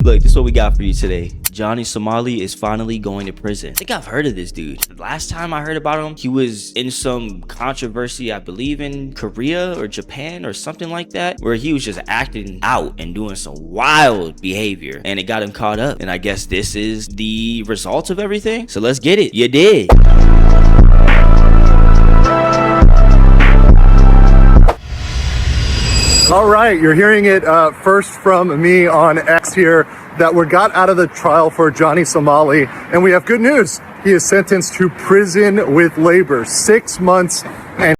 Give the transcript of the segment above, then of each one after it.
Look, this is what we got for you today. Johnny Somali is finally going to prison. I think I've heard of this dude. The last time I heard about him, he was in some controversy, I believe in Korea or Japan or something like that, where he was just acting out and doing some wild behavior, and it got him caught up. And I guess this is the result of everything. So let's get it. You did. All right, you're hearing it first from me on X here that we got out of the trial for Johnny Somali, and we have good news. He is sentenced to prison with labor, 6 months and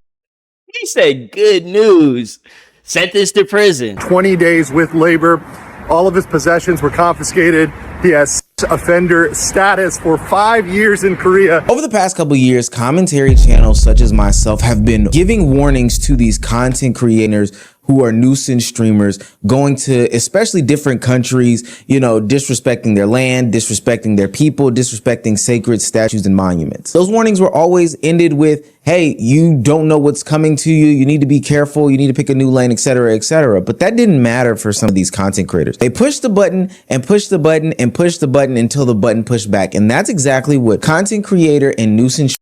he said good news. Sentenced to prison. 20 days with labor. All of his possessions were confiscated. He has offender status for 5 years in Korea. Over the past couple years, commentary channels such as myself have been giving warnings to these content creators who are nuisance streamers going to especially different countries, you know, disrespecting their land, disrespecting their people, disrespecting sacred statues and monuments. Those warnings were always ended with, hey, you don't know what's coming to you. You need to be careful. You need to pick a new lane, etc., etc. But that didn't matter for some of these content creators. They pushed the button and pushed the button and pushed the button until the button pushed back. And that's exactly what content creator and nuisance.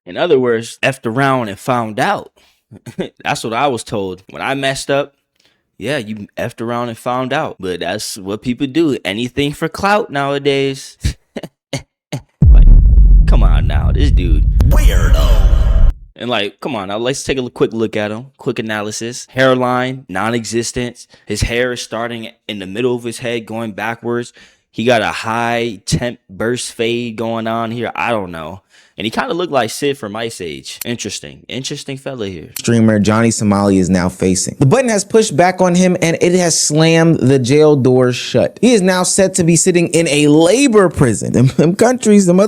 In other words, effed around and found out. That's what I was told when I messed up. Yeah, you effed around and found out. But that's what people do. Anything for clout nowadays. Like, come on now, this dude. Weirdo. And like, come on now, let's take a quick look at him. Quick analysis. Hairline, non-existent. His hair is starting in the middle of his head, going backwards. He got a high temp burst fade going on here. I don't know. And he kind of looked like Sid from Ice Age. Interesting fella here. Streamer Johnny Somali is now facing. The button has pushed back on him and it has slammed the jail doors shut. He is now set to be sitting in a labor prison. Them other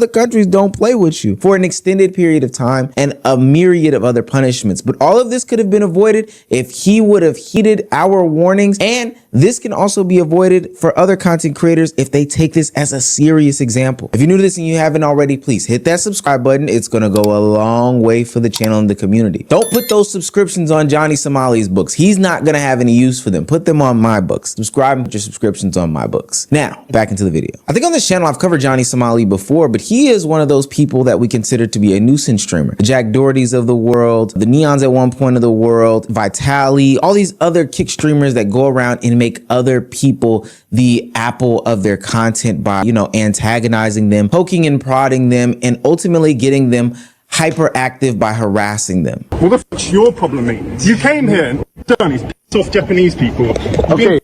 countries don't play with you for an extended period of time and a myriad of other punishments. But all of this could have been avoided if he would have heeded our warnings. And this can also be avoided for other content creators if they take this as a serious example. If you're new to this and you haven't already, please hit that subscribe button. It's gonna go a long way for the channel and the community. Don't put those subscriptions on Johnny Somali's books. He's not gonna have any use for them. Put them on my books. Subscribe and put your subscriptions on my books. Now, back into the video. I think on this channel I've covered Johnny Somali before, but he is one of those people that we consider to be a nuisance streamer. The Jack Dohertys of the world, the Neons at one point of the world, Vitali, all these other kick streamers that go around and make other people the apple of their content by, you know, antagonizing them, poking and prodding them, and ultimately getting them hyperactive by harassing them. What the fuck's your problem, mate? You came here and done these pissed off Japanese people. Okay.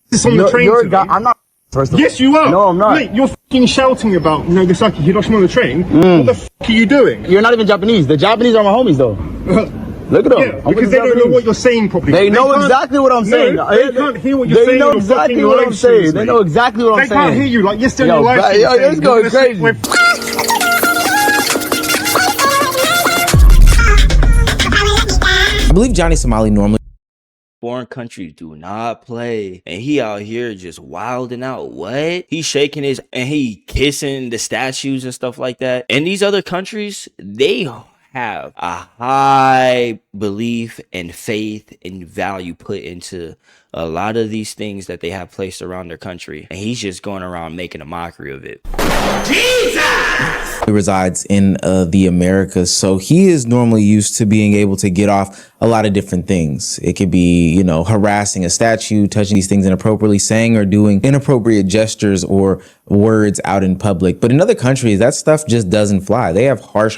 This on the train today. I'm not. First of all. Yes, you are. No, I'm not. Mate, you're fucking shouting about Nagasaki, Hiroshima on the train. What the fuck are you doing? You're not even Japanese. The Japanese are my homies, though. Look at them. Yeah, because they don't know what you're saying properly. They know exactly what I'm saying. No, they can't hear what you're saying. They know exactly what I'm saying. They know exactly what I'm saying. They can't hear you like yesterday on your live stream. Yo, this going crazy. I believe Johnny Somali normally Foreign countries do not play, and he out here just wilding out. What? He's shaking his and he kissing the statues and stuff like that. And these other countries, they have a high belief and faith and value put into a lot of these things that they have placed around their country, and he's just going around making a mockery of it. Jesus! He resides in the Americas, so he is normally used to being able to get off a lot of different things. It could be, you know, harassing a statue, touching these things inappropriately, saying or doing inappropriate gestures or words out in public. But in other countries, that stuff just doesn't fly. They have harsh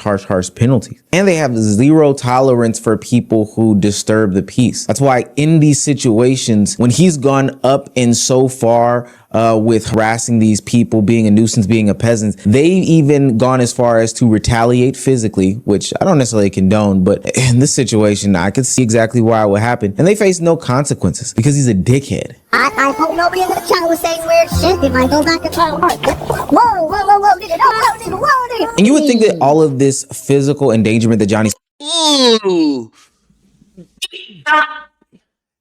penalties, and they have zero tolerance for people who disturb the peace. That's why in these situations, when he's gone up and so far with harassing these people, being a nuisance, being a peasant, they've even gone as far as to retaliate physically, which I don't necessarily condone, but in this situation, I could see exactly why it would happen. And they face no consequences because he's a dickhead. I hope nobody in the chat was saying weird shit. It might go back to trial. Whoa, nigga. And you would think that all of this physical endangerment that Johnny's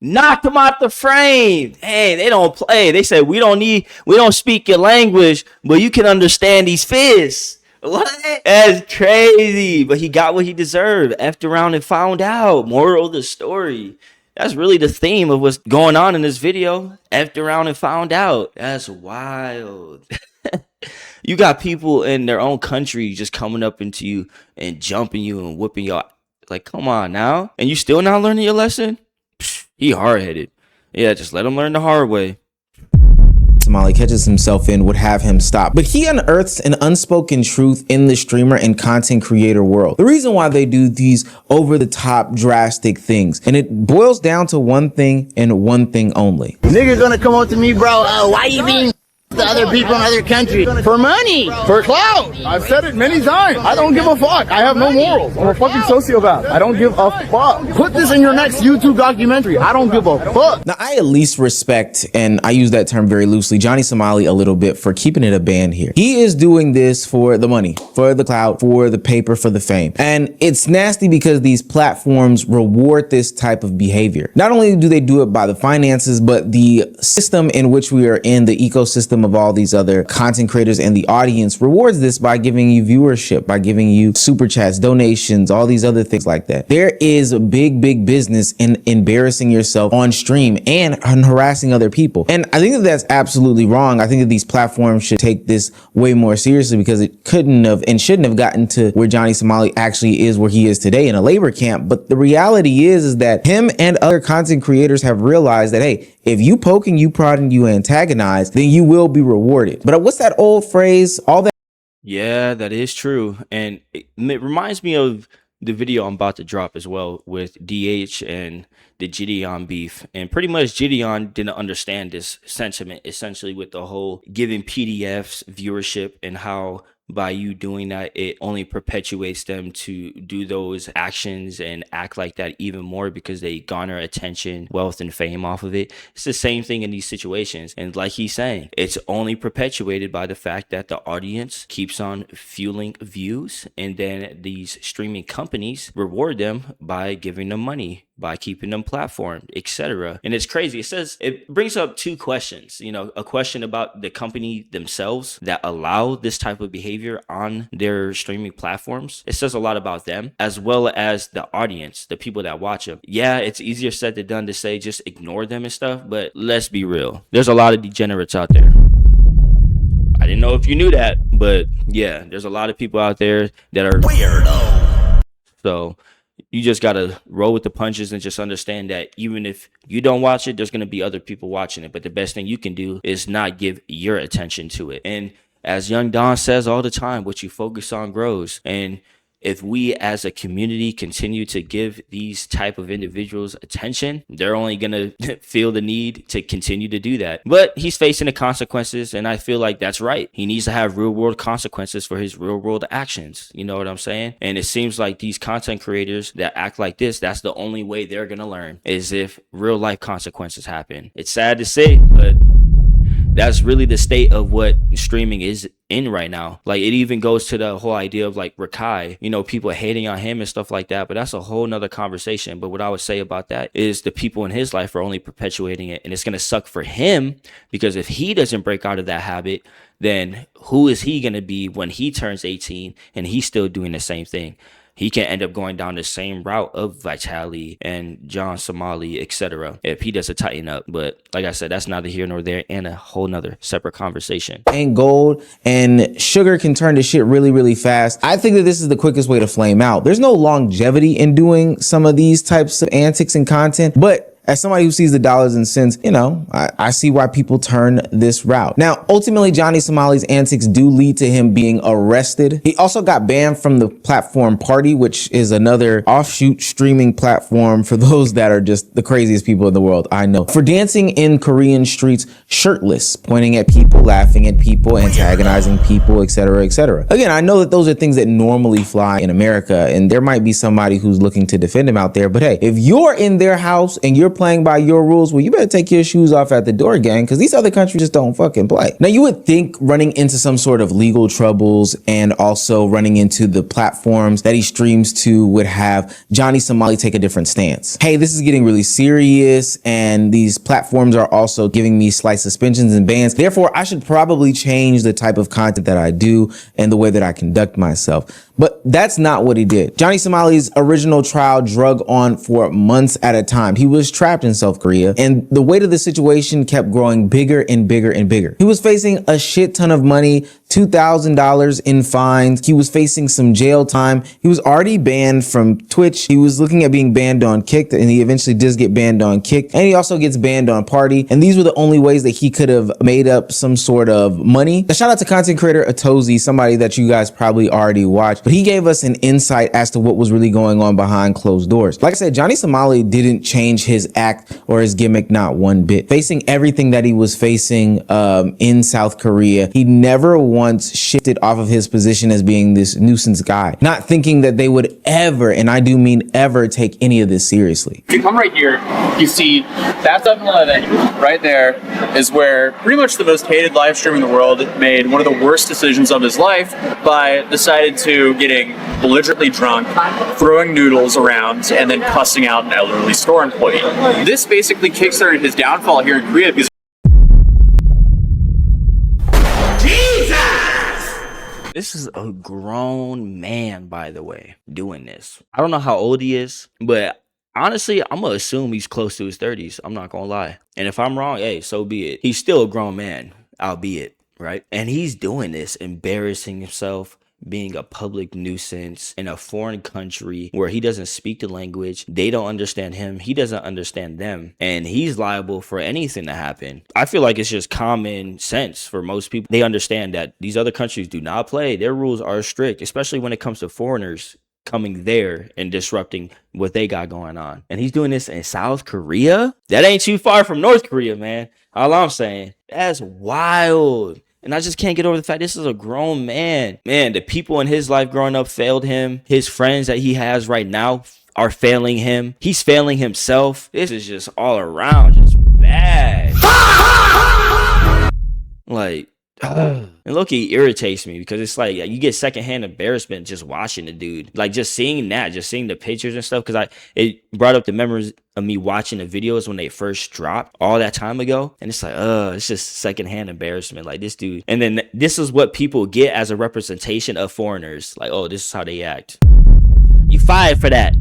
knocked him out the frame. Hey, they don't play. They said we don't speak your language, but you can understand these fists. What? That's crazy. But he got what he deserved. Effed around and found out. Moral of the story. That's really the theme of what's going on in this video. Effed around and found out. That's wild. You got people in their own country just coming up into you and jumping you and whooping y'all. Like, come on now. And you still not learning your lesson? Psh, he hard-headed. Yeah, just let him learn the hard way. Somali catches himself in would have him stop. But he unearths an unspoken truth in the streamer and content creator world. The reason why they do these over-the-top drastic things. And it boils down to one thing and one thing only. Nigga gonna come up to me, bro, why you being to other people in other countries? For money, for clout. I've said it many times. I don't give a fuck. I have no morals. I'm a fucking sociopath. I don't give a fuck. Put this in your next YouTube documentary. I don't give a fuck. Now, I at least respect, and I use that term very loosely, Johnny Somali a little bit for keeping it a band here. He is doing this for the money, for the clout, for the paper, for the fame. And it's nasty because these platforms reward this type of behavior. Not only do they do it by the finances, but the system in which we are in, the ecosystem of all these other content creators and the audience rewards this by giving you viewership, by giving you super chats, donations, all these other things like that. There is a big business in embarrassing yourself on stream and harassing other people. And I think that that's absolutely wrong. I think that these platforms should take this way more seriously because it couldn't have and shouldn't have gotten to where Johnny Somali actually is where he is today in a labor camp. But the reality is that him and other content creators have realized that, hey, if you poke and you prod and you antagonize, then you will be rewarded. But what's that old phrase? All that. Yeah, that is true. And it reminds me of the video I'm about to drop as well with DH and the Gideon beef. And pretty much Gideon didn't understand this sentiment essentially with the whole giving PDFs viewership and how by you doing that, it only perpetuates them to do those actions and act like that even more because they garner attention, wealth, and fame off of it. It's the same thing in these situations. And like he's saying, it's only perpetuated by the fact that the audience keeps on fueling views, and then these streaming companies reward them by giving them money, by keeping them platformed, etc. And it's crazy. It brings up two questions, a question about the company themselves that allow this type of behavior on their streaming platforms. It says a lot about them as well as the audience, the people that watch them. Yeah, it's easier said than done to say just ignore them and stuff, but let's be real. There's a lot of degenerates out there. I didn't know if you knew that, but yeah, there's a lot of people out there that are weirdo. So you just got to roll with the punches and just understand that even if you don't watch it, there's going to be other people watching it. But the best thing you can do is not give your attention to it. And as Young Don says all the time, what you focus on grows. And if we as a community continue to give these type of individuals attention, they're only going to feel the need to continue to do that. But he's facing the consequences, and I feel like that's right. He needs to have real world consequences for his real world actions. You know what I'm saying? And it seems like these content creators that act like this, that's the only way they're going to learn, is if real life consequences happen. It's sad to say, but that's really the state of what streaming is in right now. Like, it even goes to the whole idea of like Rakai, people hating on him and stuff like that, but that's a whole nother conversation. But what I would say about that is the people in his life are only perpetuating it, and it's going to suck for him because if he doesn't break out of that habit, then who is he going to be when he turns 18 and he's still doing the same thing? He can end up going down the same route of Vitali and John Somali, etc. if he doesn't tighten up. But like I said, that's neither here nor there, and a whole nother separate conversation. And gold and sugar can turn to shit really fast. I think that this is the quickest way to flame out. There's no longevity in doing some of these types of antics and content, but as somebody who sees the dollars and cents, I see why people turn this route. Now, ultimately, Johnny Somali's antics do lead to him being arrested. He also got banned from the platform Party, which is another offshoot streaming platform for those that are just the craziest people in the world, I know, for dancing in Korean streets shirtless, pointing at people, laughing at people, antagonizing people, etc., etc. Again, I know that those are things that normally fly in America, and there might be somebody who's looking to defend him out there. But hey, if you're in their house and you're playing by your rules, well, you better take your shoes off at the door, gang, because these other countries just don't fucking play. Now, you would think running into some sort of legal troubles and also running into the platforms that he streams to would have Johnny Somali take a different stance. Hey, this is getting really serious, and these platforms are also giving me slight suspensions and bans. Therefore, I should probably change the type of content that I do and the way that I conduct myself. But But that's not what he did. Johnny Somali's original trial drug on for months at a time. He was trapped in South Korea, and the weight of the situation kept growing bigger and bigger and bigger. He was facing a shit ton of money, $2,000 in fines. He was facing some jail time. He was already banned from Twitch. He was looking at being banned on Kick, and he eventually does get banned on Kick. And he also gets banned on Party. And these were the only ways that he could have made up some sort of money. A shout out to content creator Atozi, somebody that you guys probably already watched, but he gave us an insight as to what was really going on behind closed doors. Like I said, Johnny Somali didn't change his act or his gimmick not one bit. Facing everything that he was facing in South Korea, he never once shifted off of his position as being this nuisance guy, not thinking that they would ever, and I do mean ever, take any of this seriously. If you come right here, you see that 7-Eleven right there is where pretty much the most hated live stream in the world made one of the worst decisions of his life by decided to getting belligerently drunk, throwing noodles around, and then cussing out an elderly store employee. This basically kickstarted his downfall here in Korea because This is a grown man, by the way, doing this. I don't know how old he is, but honestly, I'm gonna assume he's close to his 30s. I'm not gonna lie. And if I'm wrong, hey, so be it. He's still a grown man, albeit, right? And he's doing this, embarrassing himself, being a public nuisance in a foreign country where he doesn't speak the language. They don't understand him. He doesn't understand them. And he's liable for anything to happen. I feel like it's just common sense for most people. They understand that these other countries do not play. Their rules are strict, especially when it comes to foreigners coming there and disrupting what they got going on. And he's doing this in South Korea? That ain't too far from North Korea, man. All I'm saying. That's wild. And I just can't get over the fact this is a grown man. Man, the people in his life growing up failed him. His friends that he has right now are failing him. He's failing himself. This is just all around just bad. Like, and low-key irritates me because it's like you get secondhand embarrassment just watching the dude. Like just seeing that, just seeing the pictures and stuff, because it brought up the memories of me watching the videos when they first dropped all that time ago. And it's like, it's just secondhand embarrassment. Like this dude. And then this is what people get as a representation of foreigners. Like, oh, this is how they act. You fired for that.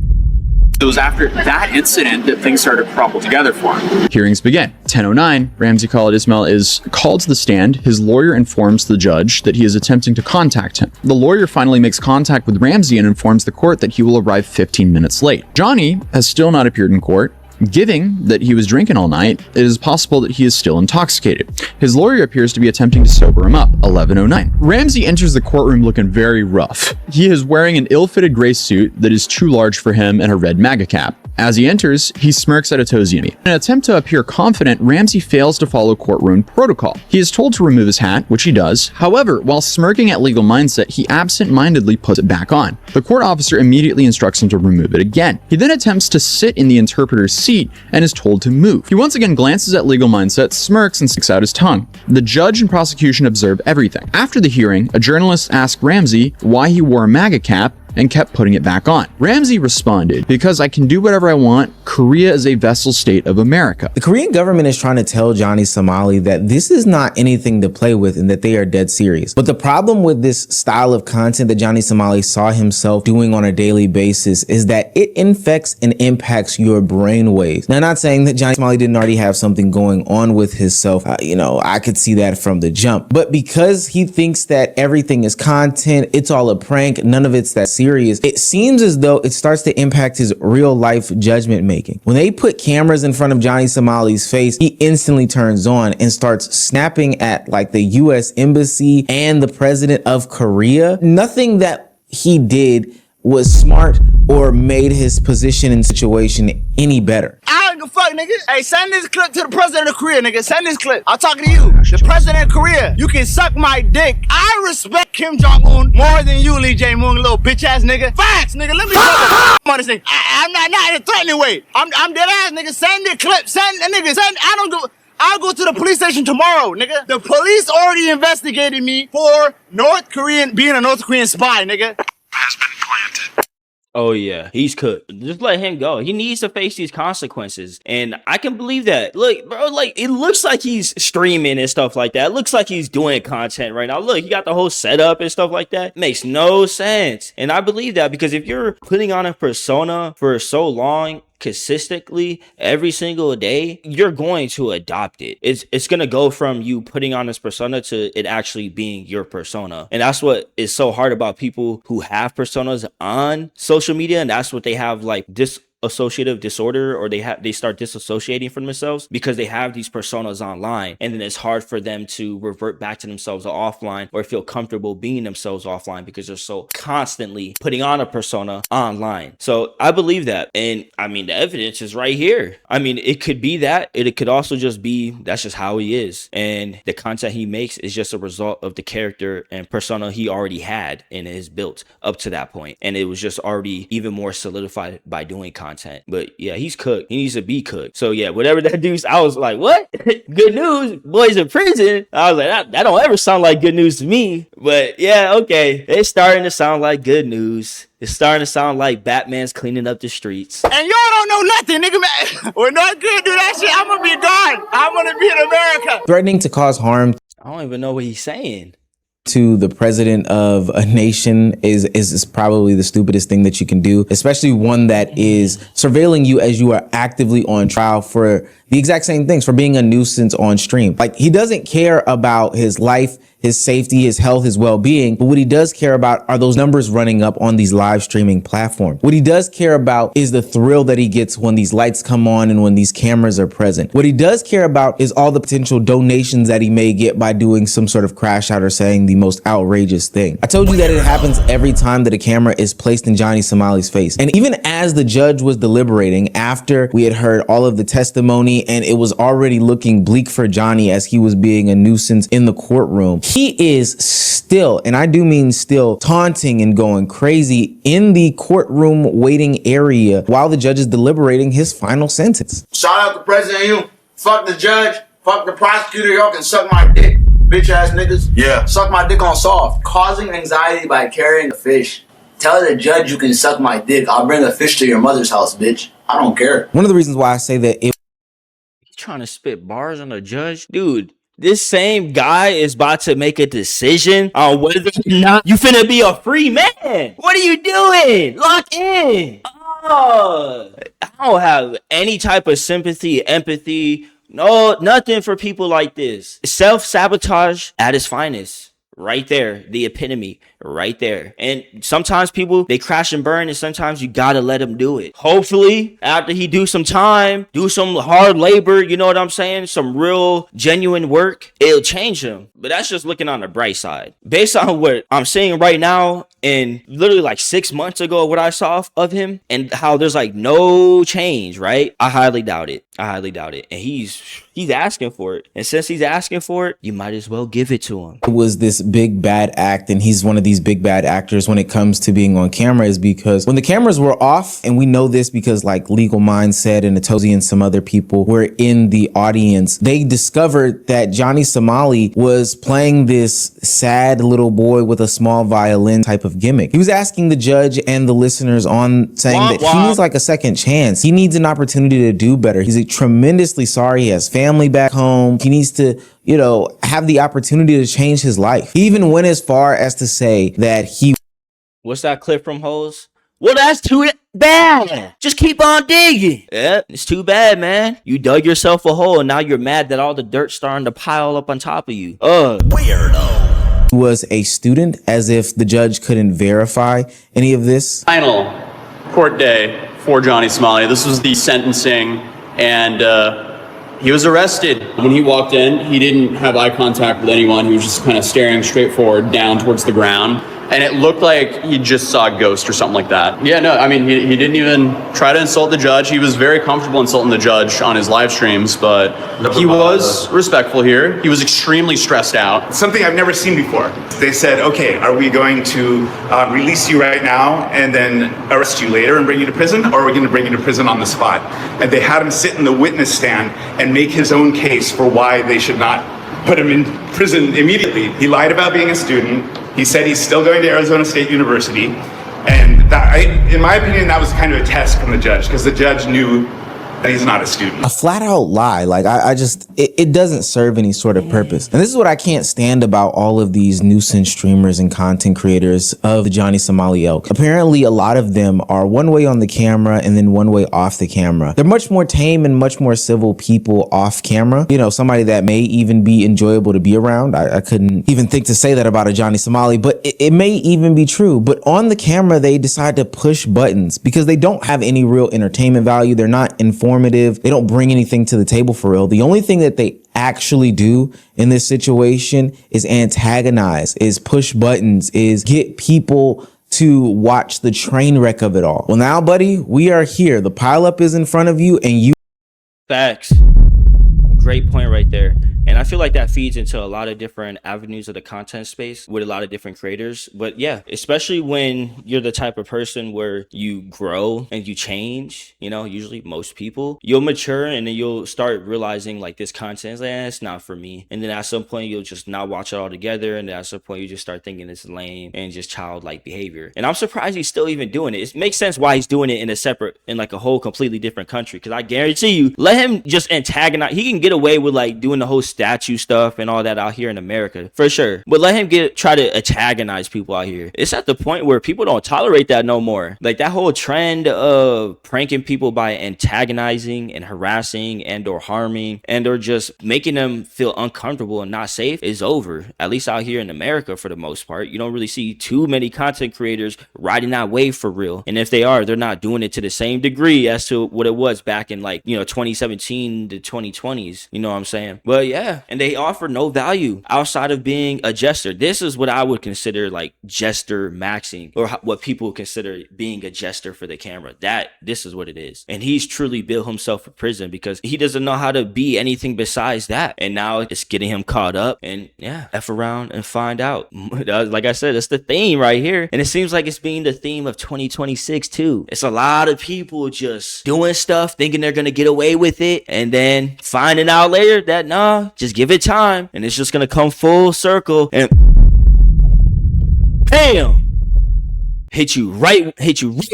it was after that incident that things started to crumble together for him. Hearings begin. 10:09, Ramzi Khalid Ismail is called to the stand. His lawyer informs the judge that he is attempting to contact him. The lawyer finally makes contact with Ramzi and informs the court that he will arrive 15 minutes late. Johnny has still not appeared in court. Given that he was drinking all night, it is possible that he is still intoxicated. His lawyer appears to be attempting to sober him up. 11:09. Ramzi enters the courtroom looking very rough. He is wearing an ill-fitted gray suit that is too large for him and a red MAGA cap. As he enters, he smirks at Atoziani. In an attempt to appear confident, Ramzi fails to follow courtroom protocol. He is told to remove his hat, which he does. However, while smirking at legal mindset, he absent-mindedly puts it back on. The court officer immediately instructs him to remove it again. He then attempts to sit in the interpreter's seat and is told to move. He once again glances at legal mindset, smirks, and sticks out his tongue. The judge and prosecution observe everything. After the hearing, a journalist asked Ramzi why he wore a MAGA cap and kept putting it back on. Ramzi responded, "Because I can do whatever I want. Korea is a vassal state of America." The Korean government is trying to tell Johnny Somali that this is not anything to play with and that they are dead serious. But the problem with this style of content that Johnny Somali saw himself doing on a daily basis is that it infects and impacts your brain waves. Now, I'm not saying that Johnny Somali didn't already have something going on with himself. I could see that from the jump. But because he thinks that everything is content, it's all a prank, none of it's that serious, it seems as though it starts to impact his real life judgment making. When they put cameras in front of Johnny Somali's face, he instantly turns on and starts snapping at like the US embassy and the president of Korea. Nothing that he did was smart or made his position and situation any better. I don't give a fuck, nigga. Hey, send this clip to the president of Korea, nigga. Send this clip. I'm talking to you, the president of Korea. You can suck my dick. I respect Kim Jong-un more than you, Lee Jae-myung, little bitch ass nigga. Facts, nigga. Let me on this thing. I'm not in a threatening way. I'm dead ass, nigga. Send the clip. Send a nigga. Send. I'll go to the police station tomorrow, nigga. The police already investigated me for being a North Korean spy, nigga. Has been planted. Oh yeah, he's cooked. Just let him go. He needs to face these consequences, and I can believe that. Look, bro, like it looks like he's streaming and stuff like that. It looks like he's doing content right now. Look, he got the whole setup and stuff like that. It makes no sense, and I believe that because if you're putting on a persona for so long, consistently every single day, you're going to adopt it. It's gonna go from you putting on this persona to it actually being your persona. And that's what is so hard about people who have personas on social media, and that's what they have, like this associative disorder, or they start disassociating from themselves because they have these personas online, and then it's hard for them to revert back to themselves offline or feel comfortable being themselves offline because they're so constantly putting on a persona online. So I believe that, and I mean the evidence is right here. I mean, it could be that, it could also just be that's just how he is, and the content he makes is just a result of the character and persona he already had and is built up to that point, and it was just already even more solidified by doing content. But yeah, he's cooked. He needs to be cooked. So yeah, whatever that dude's, I was like, what? Good news, boys in prison. I was like, that don't ever sound like good news to me. But yeah, okay, it's starting to sound like good news. It's starting to sound like Batman's cleaning up the streets. And y'all don't know nothing, nigga, man. We're not gonna do that shit. I'm gonna be gone. I'm gonna be in America. Threatening to cause harm I don't even know what he's saying. to the president of a nation is probably the stupidest thing that you can do, especially one that is surveilling you as you are actively on trial for the exact same things, for being a nuisance on stream. Like, he doesn't care about his life, his safety, his health, his well-being, but what he does care about are those numbers running up on these live streaming platforms. What he does care about is the thrill that he gets when these lights come on and when these cameras are present. What he does care about is all the potential donations that he may get by doing some sort of crash out or saying the most outrageous thing. I told you that it happens every time that a camera is placed in Johnny Somali's face. And even as the judge was deliberating, after we had heard all of the testimony and it was already looking bleak for Johnny as he was being a nuisance in the courtroom, he is still, and I do mean still, taunting and going crazy in the courtroom waiting area while the judge is deliberating his final sentence. Shout out to President you. Fuck the judge. Fuck the prosecutor. Y'all can suck my dick, bitch ass niggas. Yeah. Suck my dick on soft. Causing anxiety by carrying a fish. Tell the judge you can suck my dick. I'll bring a fish to your mother's house, bitch. I don't care. One of the reasons why I say that it Trying to spit bars on a judge, dude. This same guy is about to make a decision on whether or not you finna be a free man. What are you doing? Lock in. Oh, I don't have any type of sympathy, empathy, no, nothing for people like this. Self-sabotage at its finest. Right there, the epitome, right there. And sometimes people, they crash and burn, and sometimes you gotta let them do it. Hopefully, after he do some time, do some hard labor, you know what I'm saying? Some real, genuine work, it'll change him. But that's just looking on the bright side. Based on what I'm seeing right now, and literally like 6 months ago, what I saw of him, and how there's like no change, right? I highly doubt it. I highly doubt it. And he's asking for it. And since he's asking for it, you might as well give it to him. It was this big bad act, and he's one of these big bad actors when it comes to being on camera, is because when the cameras were off, and we know this because like Legal Mind said, and Atozi and some other people were in the audience, they discovered that Johnny Somali was playing this sad little boy with a small violin type of gimmick. He was asking the judge and the listeners on, saying that he needs like a second chance. He needs an opportunity to do better. He's tremendously sorry. He has family back home. He needs to, you know, have the opportunity to change his life. He even went as far as to say that he... What's that clip from Hose? Well, that's too bad. Just keep on digging. Yeah, it's too bad, man. You dug yourself a hole, and now you're mad that all the dirt's starting to pile up on top of you. Weirdo. Was a student, as if the judge couldn't verify any of this. Final court day for Johnny Somali. This was the sentencing, and he was arrested. When he walked in, he didn't have eye contact with anyone. He was just kind of staring straight forward down towards the ground. And it looked like he just saw a ghost or something like that. Yeah, no, I mean, he didn't even try to insult the judge. He was very comfortable insulting the judge on his live streams, but he was respectful here. He was extremely stressed out. Something I've never seen before. They said, okay, are we going to release you right now and then arrest you later and bring you to prison, or are we going to bring you to prison on the spot? And they had him sit in the witness stand and make his own case for why they should not put him in prison immediately. He lied about being a student. He said he's still going to Arizona State University, and in my opinion, that was kind of a test from the judge, because the judge knew that he's not a student. A flat out lie. Like it doesn't serve any sort of purpose. And this is what I can't stand about all of these nuisance streamers and content creators of the Johnny Somali ilk. Apparently a lot of them are one way on the camera and then one way off the camera. They're much more tame and much more civil people off camera. You know, somebody that may even be enjoyable to be around. I couldn't even think to say that about a Johnny Somali, but it may even be true. But on the camera, they decide to push buttons because they don't have any real entertainment value. They're not informative. They don't bring anything to the table for real. The only thing that they actually do in this situation is antagonize, is push buttons, is get people to watch the train wreck of it all. Well, now, buddy, we are here. The pileup is in front of you and you. Facts. Great point right there. And I feel like that feeds into a lot of different avenues of the content space with a lot of different creators. But yeah, especially when you're the type of person where you grow and you change, you know, usually most people, you'll mature and then you'll start realizing like this content is like, it's not for me. And then at some point you'll just not watch it all together. And then at some point you just start thinking it's lame and just childlike behavior. And I'm surprised he's still even doing it. It makes sense why he's doing it in like a whole completely different country. Cause I guarantee you, let him just antagonize. He can get away with like doing the whole statue stuff and all that out here in America for sure, but let him try to antagonize people out here. It's at the point where people don't tolerate that no more. Like that whole trend of pranking people by antagonizing and harassing and or harming and or just making them feel uncomfortable and not safe is over, at least out here in America. For the most part, you don't really see too many content creators riding that wave for real, and if they are, they're not doing it to the same degree as to what it was back in like, you know, 2017 to 2020s, you know what I'm saying? But yeah, and they offer no value outside of being a jester. This is what I would consider like jester maxing, or what people consider being a jester for the camera. This is what it is. And he's truly built himself for prison because he doesn't know how to be anything besides that. And now it's getting him caught up, and yeah, F around and find out. Like I said, it's the theme right here. And it seems like it's being the theme of 2026 too. It's a lot of people just doing stuff, thinking they're going to get away with it, and then finding out later that nah, just give it time and it's just gonna come full circle and bam, hit you right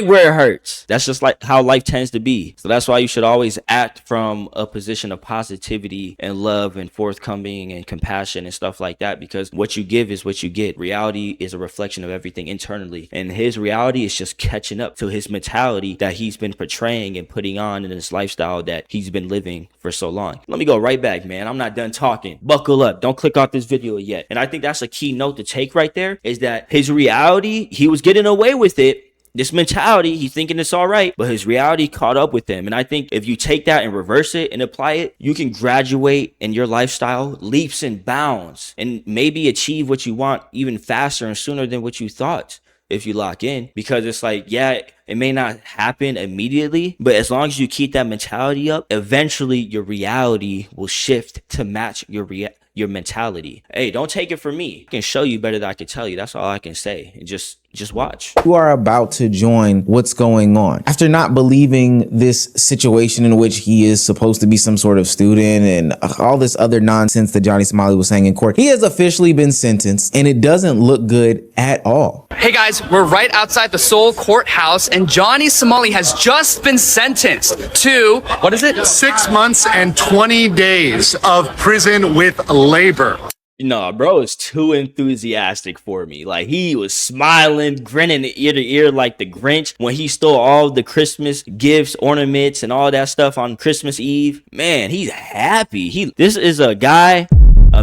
where it hurts. That's just like how life tends to be. So that's why you should always act from a position of positivity and love and forthcoming and compassion and stuff like that, because what you give is what you get. Reality is a reflection of everything internally, and his reality is just catching up to his mentality that he's been portraying and putting on in this lifestyle that he's been living for so long. Let me go right back, man. I'm not done talking. Buckle up. Don't click off this video yet. And I think that's a key note to take right there, is that his reality, he was getting away with it. This mentality, he's thinking it's all right, but his reality caught up with him. And I think if you take that and reverse it and apply it, you can graduate in your lifestyle leaps and bounds and maybe achieve what you want even faster and sooner than what you thought if you lock in. Because it's like, yeah, it may not happen immediately, but as long as you keep that mentality up, eventually your reality will shift to match your mentality. Hey, don't take it from me. I can show you better than I can tell you. That's all I can say. And just watch. You are about to join what's going on. After not believing this situation in which he is supposed to be some sort of student and all this other nonsense that Johnny Somali was saying in court, he has officially been sentenced, and it doesn't look good at all. Hey guys, we're right outside the Seoul courthouse, and Johnny Somali has just been sentenced to, what is it? 6 months and 20 days of prison with labor. No, bro is too enthusiastic for me. Like, he was smiling, grinning ear to ear like the Grinch when he stole all the Christmas gifts, ornaments, and all that stuff on Christmas Eve. Man, he's happy. This is a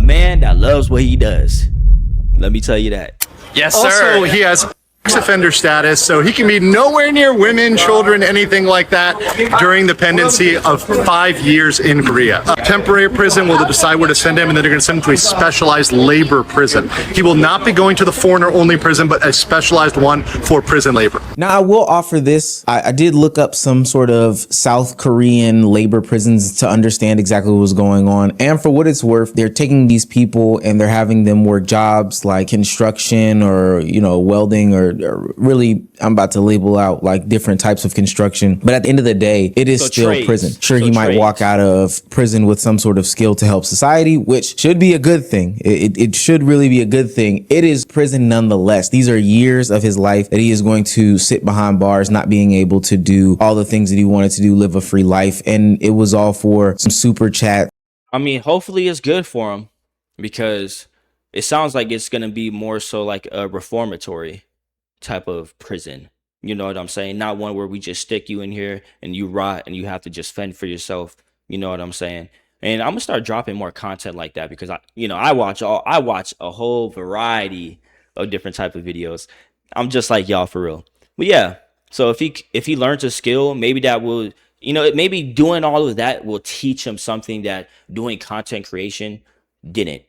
man that loves what he does. Let me tell you that. Yes, sir. Also, he has offender status, so he can be nowhere near women, children, anything like that during the pendency of 5 years in Korea. Temporary prison will decide where to send him, and then they're going to send him to a specialized labor prison. He will not be going to the foreigner-only prison, but a specialized one for prison labor. Now, I will offer this. I did look up some sort of South Korean labor prisons to understand exactly what was going on. And for what it's worth, they're taking these people and they're having them work jobs like construction or, you know, welding or really, I'm about to label out like different types of construction, but at the end of the day, it is So still trades. prison. Sure, So he might trades. walk out of prison with some sort of skill to help society, which should be a good thing. It should really be a good thing. It is prison nonetheless. These are years of his life that he is going to sit behind bars, not being able to do all the things that he wanted to do, live a free life. And it was all for some super chat. I mean, hopefully it's good for him, because it sounds like it's going to be more so like a reformatory type of prison. You know what I'm saying? Not one where we just stick you in here and you rot and you have to just fend for yourself. You know what I'm saying? And I'm gonna start dropping more content like that, because I watch a whole variety of different type of videos. I'm just like y'all, for real. But yeah, so if he learns a skill, maybe that will, maybe doing all of that will teach him something that doing content creation didn't.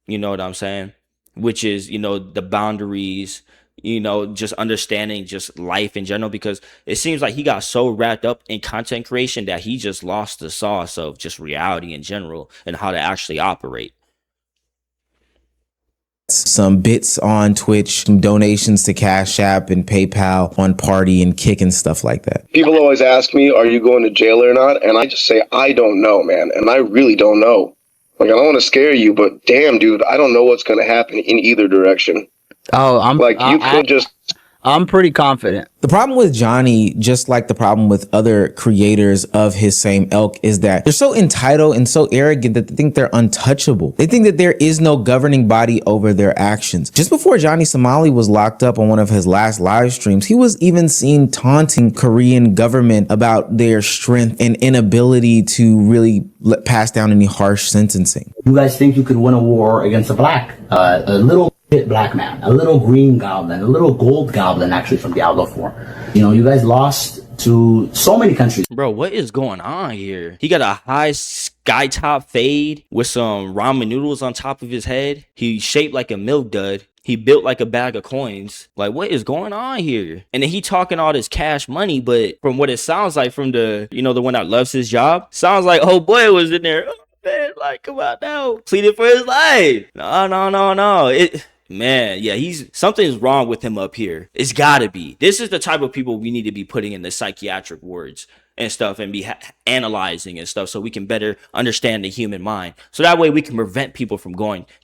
You know what I'm saying? Which is, the boundaries, just understanding just life in general, because it seems like he got so wrapped up in content creation that he just lost the sauce of just reality in general and how to actually operate. Some bits on Twitch, some donations to Cash App and PayPal on Party and Kick and stuff like that. People always ask me, are you going to jail or not? And I just say, I don't know, man. And I really don't know. Like, I don't want to scare you, but damn, dude, I don't know what's going to happen in either direction. Oh, I'm pretty confident. The problem with Johnny, just like the problem with other creators of his same ilk, is that they're so entitled and so arrogant that they think they're untouchable. They think that there is no governing body over their actions. Just before Johnny Somali was locked up on one of his last live streams, he was even seen taunting Korean government about their strength and inability to really pass down any harsh sentencing. You guys think you could win a war against a little black man, a little green goblin, a little gold goblin, actually, from Diablo 4. You guys lost to so many countries. Bro, what is going on here? He got a high sky top fade with some ramen noodles on top of his head. He's shaped like a milk dud. He built like a bag of coins. Like, what is going on here? And then he talking all this cash money, but from what it sounds like from the one that loves his job, sounds like oh boy was in there. Oh, man, like, come on now. Pleaded for his life. No. Man, yeah, something's wrong with him up here. It's gotta be. This is the type of people we need to be putting in the psychiatric wards and stuff, and be analyzing and stuff, so we can better understand the human mind. So that way we can prevent people from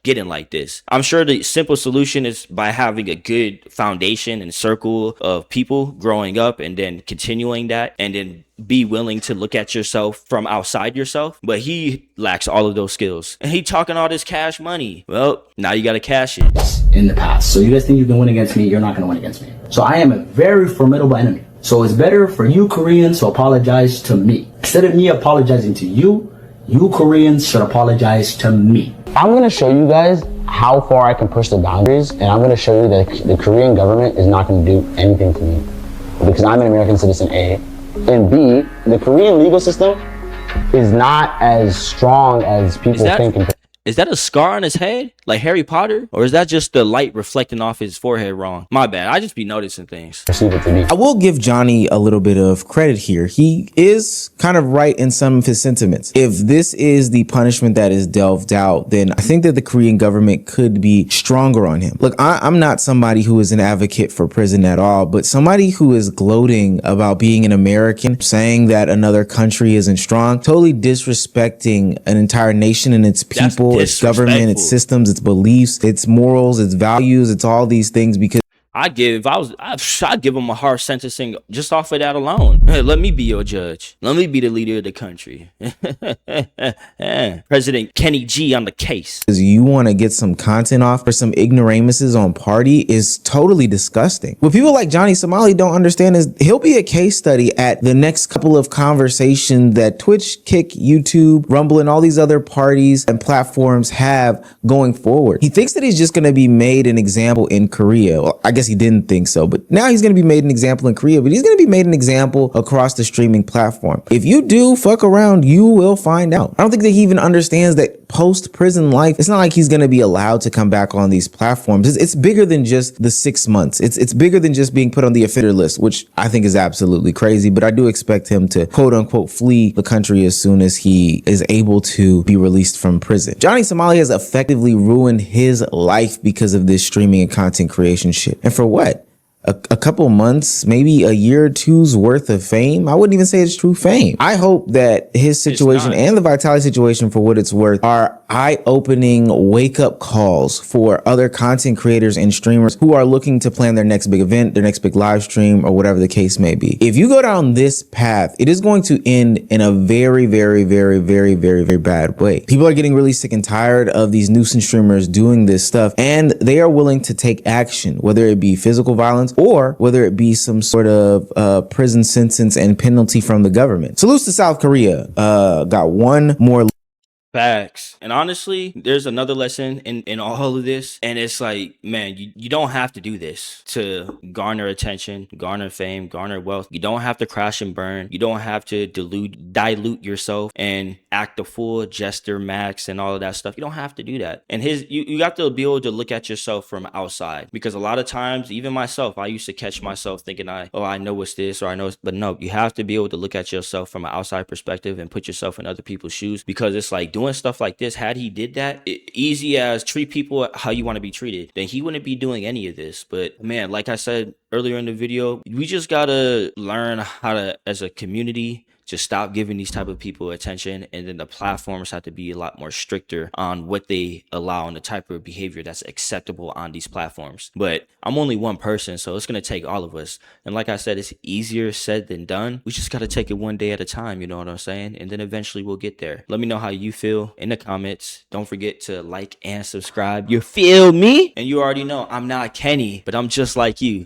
getting like this. I'm sure the simple solution is by having a good foundation and circle of people growing up, and then continuing that, and then be willing to look at yourself from outside yourself. But he lacks all of those skills, and he talking all this cash money. Well, now you gotta cash it. In the past. So you guys think you can win against me? You're not going to win against me. So I am a very formidable enemy. So it's better for you Koreans to apologize to me. Instead of me apologizing to you, you Koreans should apologize to me. I'm going to show you guys how far I can push the boundaries, and I'm going to show you that the Korean government is not going to do anything to me, because I'm an American citizen, A. And B, the Korean legal system is not as strong as people think. Is that a scar on his head, like Harry Potter? Or is that just the light reflecting off his forehead wrong? My bad, I just be noticing things. I will give Johnny a little bit of credit here. He is kind of right in some of his sentiments. If this is the punishment that is delved out, then I think that the Korean government could be stronger on him. Look, I'm not somebody who is an advocate for prison at all, but somebody who is gloating about being an American, saying that another country isn't strong, totally disrespecting an entire nation and its people, its government, its systems, its beliefs, its morals, its values, it's all these things. Because I'd give him a harsh sentencing just off of that alone. Hey, let me be your judge. Let me be the leader of the country. President KennyG on the case. Because you want to get some content off for some ignoramuses on Party is totally disgusting. What people like Johnny Somali don't understand is he'll be a case study at the next couple of conversations that Twitch, Kick, YouTube, Rumble, and all these other parties and platforms have going forward. He thinks that he's just going to be made an example in Korea. Well, I guess he didn't think so, but now he's going to be made an example in Korea, but he's going to be made an example across the streaming platform. If you do fuck around, you will find out. I don't think that he even understands that post-prison life, it's not like he's going to be allowed to come back on these platforms. It's bigger than just the 6 months. It's bigger than just being put on the offender list, which I think is absolutely crazy, but I do expect him to quote unquote flee the country as soon as he is able to be released from prison. Johnny Somali has effectively ruined his life because of this streaming and content creation shit. And for what? a couple months, maybe a year or two's worth of fame. I wouldn't even say it's true fame. I hope that his situation and the Vitaly situation, for what it's worth, are eye-opening wake-up calls for other content creators and streamers who are looking to plan their next big event, their next big live stream, or whatever the case may be. If you go down this path, it is going to end in a very, very, very, very, very, very bad way. People are getting really sick and tired of these nuisance streamers doing this stuff, and they are willing to take action, whether it be physical violence or whether it be some sort of prison sentence and penalty from the government. Salutes to South Korea. Got one more. Facts. And honestly, there's another lesson in all of this. And it's like, man, you don't have to do this to garner attention, garner fame, garner wealth. You don't have to crash and burn. You don't have to dilute yourself and act a fool, jester, max, and all of that stuff. You don't have to do that. And you got to be able to look at yourself from outside, because a lot of times, even myself, I used to catch myself thinking I know what's this, or I know, but no, you have to be able to look at yourself from an outside perspective and put yourself in other people's shoes, because it's like doing stuff like this. Had he did that, easy as treat people how you want to be treated, then he wouldn't be doing any of this. But man, like I said earlier in the video, we just gotta learn how to, as a community, just stop giving these type of people attention, and then the platforms have to be a lot more stricter on what they allow and the type of behavior that's acceptable on these platforms. But I'm only one person, so it's gonna take all of us. And like I said, it's easier said than done. We just gotta take it one day at a time, you know what I'm saying? And then eventually we'll get there. Let me know how you feel in the comments. Don't forget to like and subscribe. You feel me? And you already know I'm not Kenny, but I'm just like you.